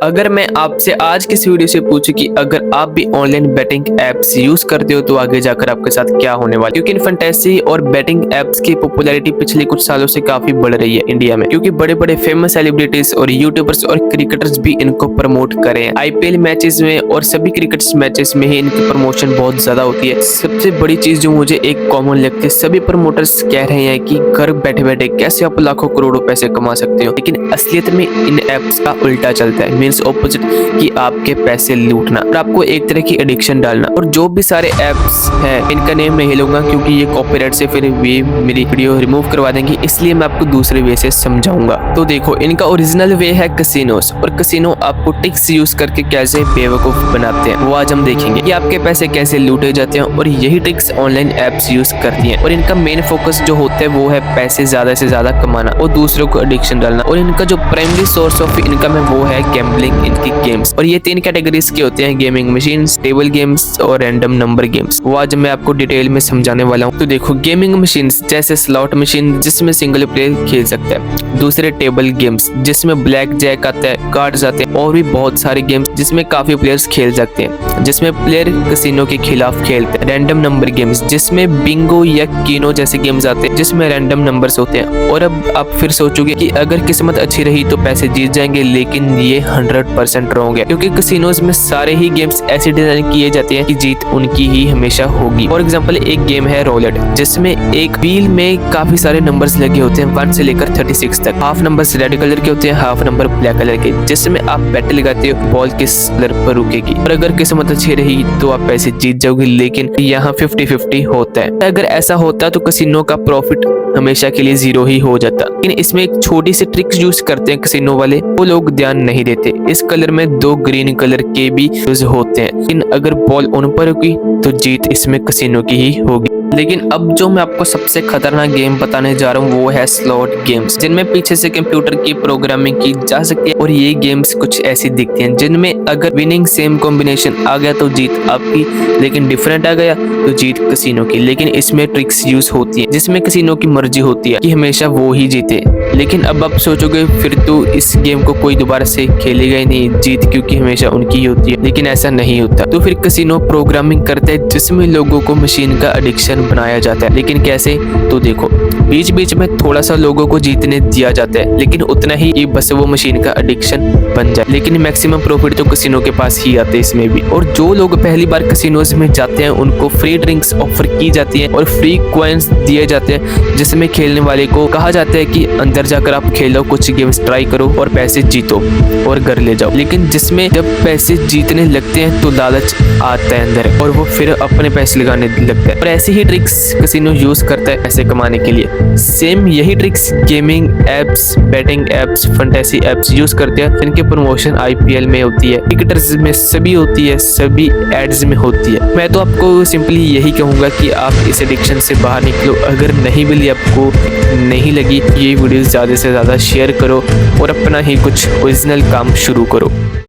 अगर मैं आपसे आज की इस वीडियो से पूछूं कि अगर आप भी ऑनलाइन बेटिंग एप्स यूज करते हो तो आगे जाकर आपके साथ क्या होने वाला है, क्योंकि इन फैंटेसी और बेटिंग एप्स की पॉपुलैरिटी पिछले कुछ सालों से काफी बढ़ रही है इंडिया में, क्योंकि बड़े बड़े फेमस सेलिब्रिटीज और यूट्यूबर्स और क्रिकेटर्स भी इनको प्रमोट कर रहे हैं। आईपीएल मैचेस में और सभी क्रिकेट मैचेस में ही इनकी प्रमोशन बहुत ज्यादा होती है। सबसे बड़ी चीज जो मुझे एक कॉमन लगती है, सभी प्रमोटर्स कह रहे हैं कि घर बैठे बैठे कैसे आप लाखों करोड़ों पैसे कमा सकते हो, लेकिन असलियत में इन एप्स का उल्टा चलता है। ऑपोजिट कि आपके पैसे लूटना और आपको एक तरह की एडिक्शन डालना। और जो भी सारे एप्स हैं इनका नेम नहीं लूंगा क्योंकि ये कॉपीराइट से फिर भी मेरी वीडियो रिमूव करवा देंगे, इसलिए मैं आपको दूसरे वे से समझाऊंगा। तो देखो, इनका ओरिजिनल वे है कसिनोस, और कसिनो आपको ट्रिक्स यूज करके कैसे बेवकूफ बनाते हैं वो आज हम देखेंगे कि आपके पैसे कैसे लूटे जाते हैं, और यही ट्रिक्स ऑनलाइन एप्स यूज करती हैं। और इनका मेन फोकस जो होता है वो है पैसे ज्यादा से ज्यादा कमाना और दूसरों को एडिक्शन डालना। और इनका जो प्राइमरी सोर्स ऑफ इनकम है वो है गैम्बलिंग, इनकी गेम्स। और ये तीन कैटेगरीज के होते हैं, गेमिंग मशीन्स, टेबल गेम्स और रैंडम नंबर गेम्स। वो आज मैं आपको डिटेल में समझाने वाला हूँ। तो देखो, गेमिंग मशीन्स जैसे स्लॉट मशीन जिसमें सिंगल प्लेयर खेल सकता है, दूसरे टेबल गेम्स जिसमें ब्लैक जैक आता है, कार्ड्स आते हैं, और भी बहुत सारे गेम्स जिसमें काफी प्लेयर्स खेल सकते हैं, जिसमें प्लेयर कसिनो के खिलाफ खेलते हैं। रैंडम नंबर गेम्स जिसमें बिंगो या कीनो जैसे गेम्स आते हैं जिसमें रैंडम नंबर्स होते हैं। और अब आप फिर सोचोगे कि अगर किस्मत अच्छी रही तो पैसे जीत जाएंगे, लेकिन ये 100% रॉन्ग है, क्योंकि कसिनोज में सारे ही गेम्स ऐसे डिजाइन किए जाते हैं कि जीत उनकी ही हमेशा होगी। फॉर एग्जांपल, एक गेम है रोलेट जिसमें एक व्हील में काफी सारे नंबर्स लगे होते हैं 1 से लेकर 36 तक। हाफ नंबर्स रेड कलर के होते हैं, हाफ नंबर ब्लैक कलर के, जिसमें आप बैट लगाते हो बॉल किस कलर पर रुकेगी। और अगर किस्मत अच्छी रही तो आप पैसे जीत जाओगे, लेकिन यहाँ 50-50 होता है। अगर ऐसा होता तो कसिनो का प्रॉफिट हमेशा के लिए 0 ही हो जाता। लेकिन इसमें एक छोटी सी ट्रिक्स यूज करते हैं कसिनो वाले, वो लोग ध्यान नहीं देते। इस कलर में 2 ग्रीन कलर के भी यूज होते हैं, लेकिन अगर बॉल उन पर रुकी तो जीत इसमें कसिनो की ही होगी। लेकिन अब जो मैं आपको सबसे खतरनाक गेम बताने जा रहा हूँ वो है स्लॉट गेम्स, जिनमें पीछे से कंप्यूटर की प्रोग्रामिंग की जा सकती है। और ये गेम्स कुछ ऐसी दिखती हैं जिनमें अगर विनिंग सेम कॉम्बिनेशन आ गया तो जीत आपकी, लेकिन डिफरेंट आ गया तो जीत कसिनो की। लेकिन इसमें ट्रिक्स यूज होती है जिसमें कसिनो की मर्जी होती है कि हमेशा वो ही जीते। लेकिन अब आप सोचोगे फिर तो इस गेम को कोई दोबारा से खेलेगा ही नहीं, जीत क्योंकि हमेशा उनकी ही होती है। लेकिन ऐसा नहीं होता। तो फिर कसिनो प्रोग्रामिंग करता है जिसमें लोगों को मशीन का एडिक्शन बनाया जाता है। लेकिन कैसे? तो देखो, बीच बीच में थोड़ा सा लोगों को जीतने दिया जाता है, लेकिन उतना ही कि बस वो मशीन का एडिक्शन बन जाए। लेकिन मैक्सिमम प्रॉफिट तो कसिनो के पास ही आते हैं इसमें भी। और जो लोग पहली बार कसिनोज में जाते हैं उनको फ्री ड्रिंक्स ऑफर की जाती है और फ्री कॉइन्स दिए जाते हैं, जिसमें खेलने वाले को कहा जाता है कि अंदर जाकर आप खेलो, कुछ गेम्स ट्राई करो और पैसे जीतो और घर ले जाओ। लेकिन जिसमें जब पैसे जीतने लगते हैं तो लालच आता है अंदर और वो फिर अपने पैसे लगाने लगता है। और ऐसी ही ट्रिक्स कसिनो यूज करता है पैसे कमाने के लिए। सेम यही tricks gaming apps, betting apps, fantasy apps use करते हैं। इनके प्रमोशन आईपीएल में होती है, क्रिकेटर्स में सभी होती है, सभी एड्स में होती है। मैं तो आपको सिंपली यही कहूंगा कि आप इस एडिक्शन से बाहर निकलो। अगर नहीं मिली, आपको नहीं लगी, ये वीडियो ज्यादा से ज्यादा शेयर करो और अपना ही कुछ ओरिजिनल काम शुरू करो।